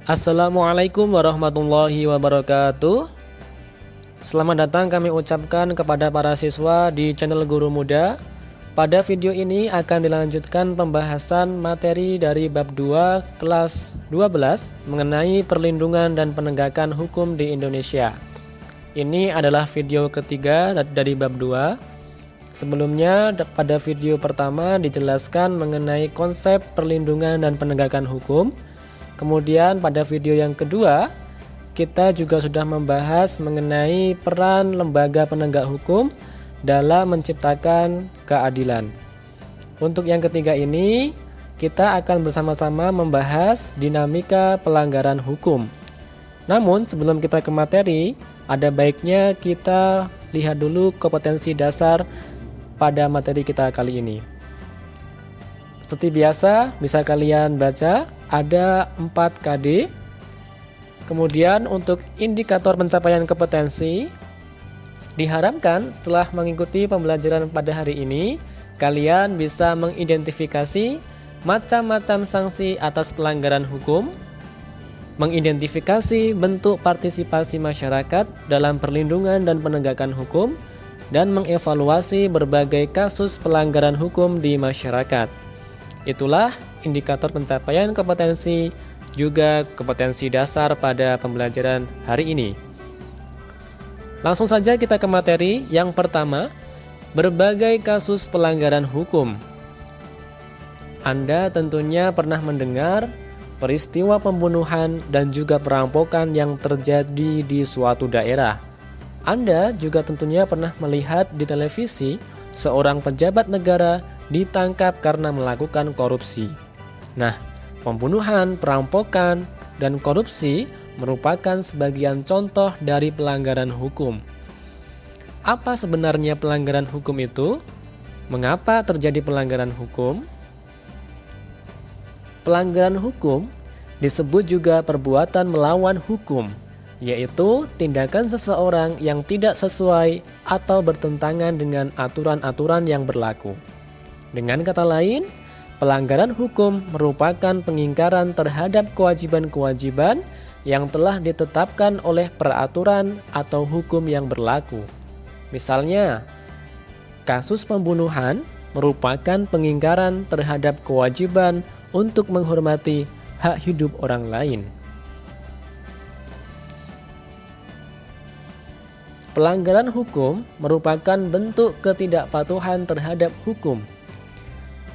Assalamualaikum warahmatullahi wabarakatuh. Selamat datang kami ucapkan kepada para siswa di channel Guru Muda. Pada video ini akan dilanjutkan pembahasan materi dari bab 2 kelas 12 mengenai perlindungan dan penegakan hukum di Indonesia. Ini adalah video ketiga dari bab 2. Sebelumnya pada video pertama dijelaskan mengenai konsep perlindungan dan penegakan hukum. Kemudian pada video yang kedua, kita juga sudah membahas mengenai peran lembaga penegak hukum dalam menciptakan keadilan. Untuk yang ketiga ini, kita akan bersama-sama membahas dinamika pelanggaran hukum. Namun sebelum kita ke materi, ada baiknya kita lihat dulu kompetensi dasar pada materi kita kali ini. Seperti biasa, bisa kalian baca, ada 4 KD. Kemudian untuk indikator pencapaian kompetensi, diharapkan setelah mengikuti pembelajaran pada hari ini, kalian bisa mengidentifikasi macam-macam sanksi atas pelanggaran hukum, mengidentifikasi bentuk partisipasi masyarakat dalam perlindungan dan penegakan hukum, dan mengevaluasi berbagai kasus pelanggaran hukum di masyarakat. Itulah indikator pencapaian kompetensi, juga kompetensi dasar pada pembelajaran hari ini. Langsung saja kita ke materi. Yang pertama, berbagai kasus pelanggaran hukum. Anda tentunya pernah mendengar peristiwa pembunuhan dan juga perampokan yang terjadi di suatu daerah. Anda juga tentunya pernah melihat di televisi seorang pejabat negara ditangkap karena melakukan korupsi. Nah, pembunuhan, perampokan, dan korupsi merupakan sebagian contoh dari pelanggaran hukum. Apa sebenarnya pelanggaran hukum itu? Mengapa terjadi pelanggaran hukum? Pelanggaran hukum disebut juga perbuatan melawan hukum, yaitu tindakan seseorang yang tidak sesuai atau bertentangan dengan aturan-aturan yang berlaku. Dengan kata lain, pelanggaran hukum merupakan pengingkaran terhadap kewajiban-kewajiban yang telah ditetapkan oleh peraturan atau hukum yang berlaku. Misalnya, kasus pembunuhan merupakan pengingkaran terhadap kewajiban untuk menghormati hak hidup orang lain. Pelanggaran hukum merupakan bentuk ketidakpatuhan terhadap hukum.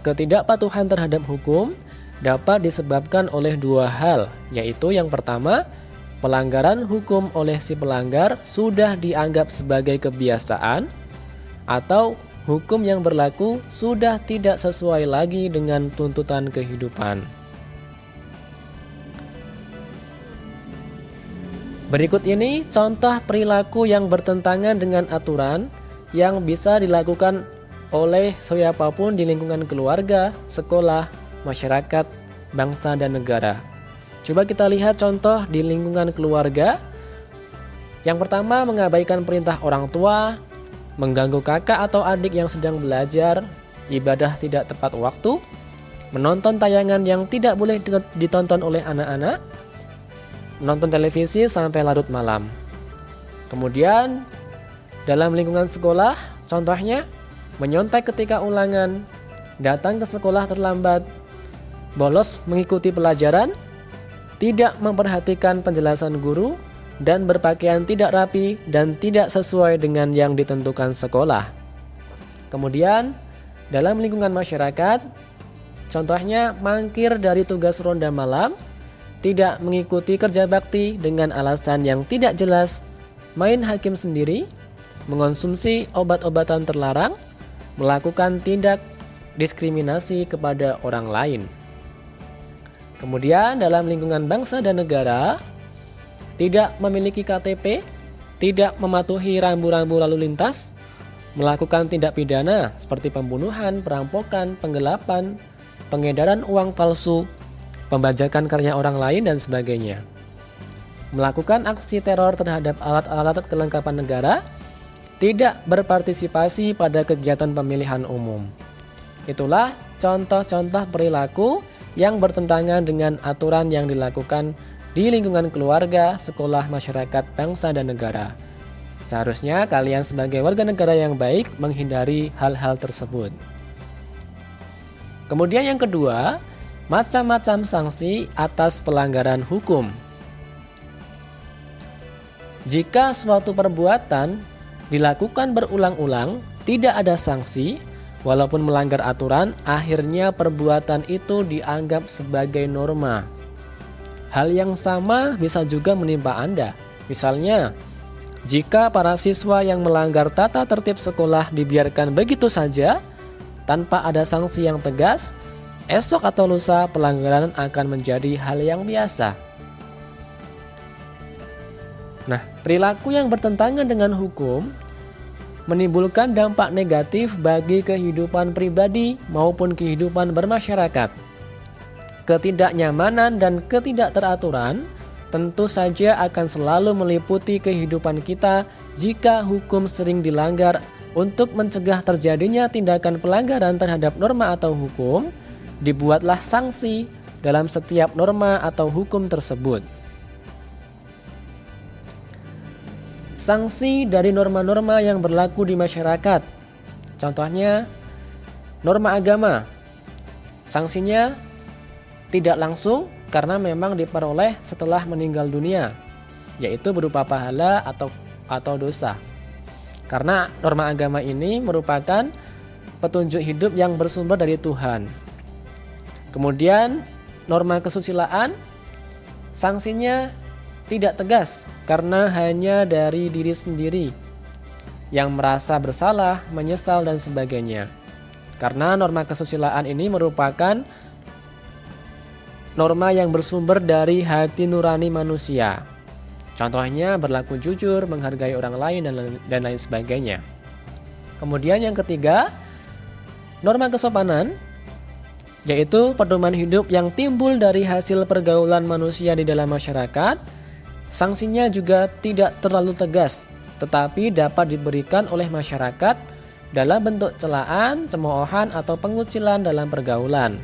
Ketidakpatuhan terhadap hukum dapat disebabkan oleh 2 hal, yaitu yang pertama, pelanggaran hukum oleh si pelanggar sudah dianggap sebagai kebiasaan, atau hukum yang berlaku sudah tidak sesuai lagi dengan tuntutan kehidupan. Berikut ini contoh perilaku yang bertentangan dengan aturan yang bisa dilakukan oleh siapapun di lingkungan keluarga, sekolah, masyarakat, bangsa, dan negara. Coba kita lihat contoh di lingkungan keluarga. Yang pertama, mengabaikan perintah orang tua, mengganggu kakak atau adik yang sedang belajar, ibadah tidak tepat waktu, menonton tayangan yang tidak boleh ditonton oleh anak-anak, menonton televisi sampai larut malam. Kemudian, dalam lingkungan sekolah, contohnya, menyontek ketika ulangan, datang ke sekolah terlambat, bolos mengikuti pelajaran, tidak memperhatikan penjelasan guru, dan berpakaian tidak rapi dan tidak sesuai dengan yang ditentukan sekolah. Kemudian, dalam lingkungan masyarakat, contohnya mangkir dari tugas ronda malam, tidak mengikuti kerja bakti dengan alasan yang tidak jelas, main hakim sendiri, mengonsumsi obat-obatan terlarang, melakukan tindak diskriminasi kepada orang lain. Kemudian dalam lingkungan bangsa dan negara, tidak memiliki KTP, tidak mematuhi rambu-rambu lalu lintas, melakukan tindak pidana seperti pembunuhan, perampokan, penggelapan, pengedaran uang palsu, pembajakan karya orang lain, dan sebagainya. Melakukan aksi teror terhadap alat-alat kelengkapan negara, tidak berpartisipasi pada kegiatan pemilihan umum. Itulah contoh-contoh perilaku yang bertentangan dengan aturan yang dilakukan di lingkungan keluarga, sekolah, masyarakat, bangsa, dan negara. Seharusnya kalian sebagai warga negara yang baik menghindari hal-hal tersebut. Kemudian yang kedua, macam-macam sanksi atas pelanggaran hukum. Jika suatu perbuatan dilakukan berulang-ulang, tidak ada sanksi, walaupun melanggar aturan, akhirnya perbuatan itu dianggap sebagai norma. Hal yang sama bisa juga menimpa Anda. Misalnya, jika para siswa yang melanggar tata tertib sekolah dibiarkan begitu saja, tanpa ada sanksi yang tegas, esok atau lusa pelanggaran akan menjadi hal yang biasa. Nah, perilaku yang bertentangan dengan hukum menimbulkan dampak negatif bagi kehidupan pribadi maupun kehidupan bermasyarakat. Ketidaknyamanan dan ketidakteraturan tentu saja akan selalu meliputi kehidupan kita jika hukum sering dilanggar. Untuk mencegah terjadinya tindakan pelanggaran terhadap norma atau hukum, dibuatlah sanksi dalam setiap norma atau hukum tersebut. Sanksi dari norma-norma yang berlaku di masyarakat. Contohnya, norma agama. Sanksinya tidak langsung karena memang diperoleh setelah meninggal dunia, yaitu berupa pahala atau dosa. Karena norma agama ini merupakan petunjuk hidup yang bersumber dari Tuhan. Kemudian norma kesusilaan, sanksinya tidak tegas karena hanya dari diri sendiri yang merasa bersalah, menyesal, dan sebagainya. Karena norma kesusilaan ini merupakan norma yang bersumber dari hati nurani manusia. Contohnya berlaku jujur, menghargai orang lain, dan lain sebagainya. Kemudian yang ketiga, norma kesopanan, yaitu pedoman hidup yang timbul dari hasil pergaulan manusia di dalam masyarakat. Sanksinya juga tidak terlalu tegas, tetapi dapat diberikan oleh masyarakat dalam bentuk celaan, cemoohan, atau pengucilan dalam pergaulan.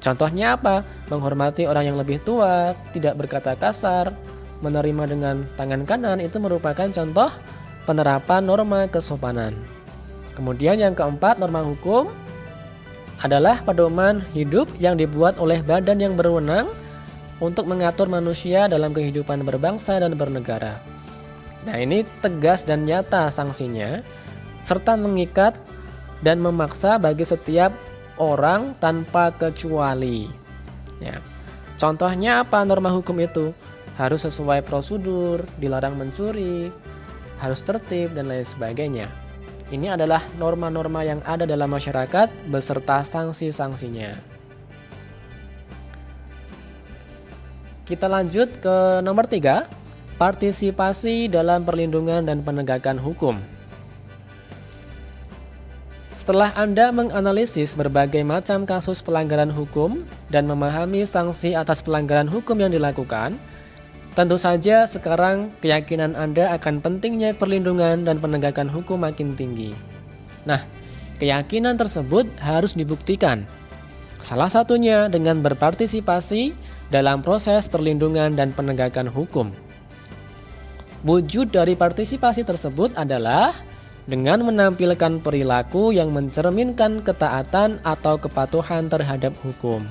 Contohnya apa? Menghormati orang yang lebih tua, tidak berkata kasar, menerima dengan tangan kanan, itu merupakan contoh penerapan norma kesopanan. Kemudian yang keempat, norma hukum adalah pedoman hidup yang dibuat oleh badan yang berwenang untuk mengatur manusia dalam kehidupan berbangsa dan bernegara. Nah, ini tegas dan nyata sanksinya, serta mengikat dan memaksa bagi setiap orang tanpa kecuali. Ya. Contohnya apa norma hukum itu? Harus sesuai prosedur, dilarang mencuri, harus tertib, dan lain sebagainya. Ini adalah norma-norma yang ada dalam masyarakat beserta sanksi-sanksinya. Kita lanjut ke nomor 3, partisipasi dalam perlindungan dan penegakan hukum. Setelah Anda menganalisis berbagai macam kasus pelanggaran hukum dan memahami sanksi atas pelanggaran hukum yang dilakukan, tentu saja sekarang keyakinan Anda akan pentingnya perlindungan dan penegakan hukum makin tinggi. Nah, keyakinan tersebut harus dibuktikan. Salah satunya dengan berpartisipasi dalam proses perlindungan dan penegakan hukum. Wujud dari partisipasi tersebut adalah dengan menampilkan perilaku yang mencerminkan ketaatan atau kepatuhan terhadap hukum.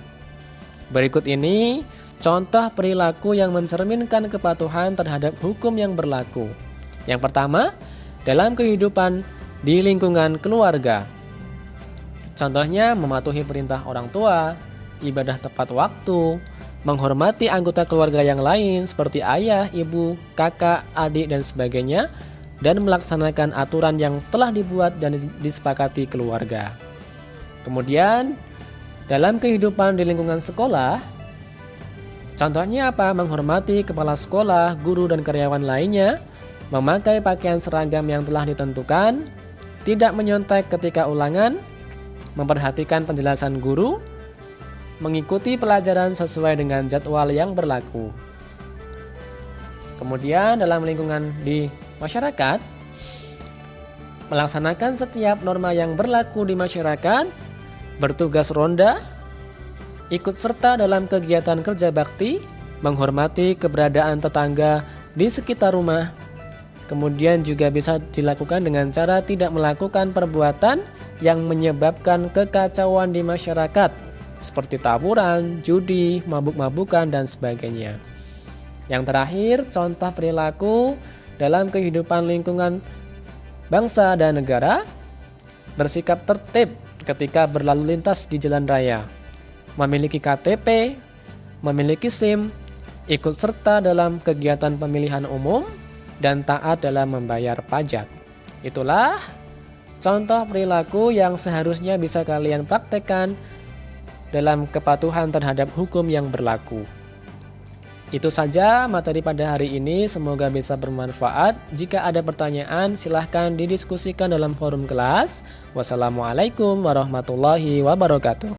Berikut ini contoh perilaku yang mencerminkan kepatuhan terhadap hukum yang berlaku. Yang pertama, dalam kehidupan di lingkungan keluarga. Contohnya mematuhi perintah orang tua, ibadah tepat waktu, menghormati anggota keluarga yang lain seperti ayah, ibu, kakak, adik, dan sebagainya, dan melaksanakan aturan yang telah dibuat dan disepakati keluarga. Kemudian, dalam kehidupan di lingkungan sekolah, contohnya apa? Menghormati kepala sekolah, guru, dan karyawan lainnya, memakai pakaian seragam yang telah ditentukan, tidak menyontek ketika ulangan, memperhatikan penjelasan guru, mengikuti pelajaran sesuai dengan jadwal yang berlaku. Kemudian dalam lingkungan di masyarakat, melaksanakan setiap norma yang berlaku di masyarakat, bertugas ronda, ikut serta dalam kegiatan kerja bakti, menghormati keberadaan tetangga di sekitar rumah. Kemudian juga bisa dilakukan dengan cara tidak melakukan perbuatan yang menyebabkan kekacauan di masyarakat, seperti tawuran, judi, mabuk-mabukan, dan sebagainya. Yang terakhir, contoh perilaku dalam kehidupan lingkungan bangsa dan negara: bersikap tertib ketika berlalu lintas di jalan raya, memiliki KTP, memiliki SIM, ikut serta dalam kegiatan pemilihan umum, dan taat dalam membayar pajak. Itulah contoh perilaku yang seharusnya bisa kalian praktekkan dalam kepatuhan terhadap hukum yang berlaku. Itu saja materi pada hari ini, semoga bisa bermanfaat. Jika ada pertanyaan, silahkan didiskusikan dalam forum kelas. Wassalamualaikum warahmatullahi wabarakatuh.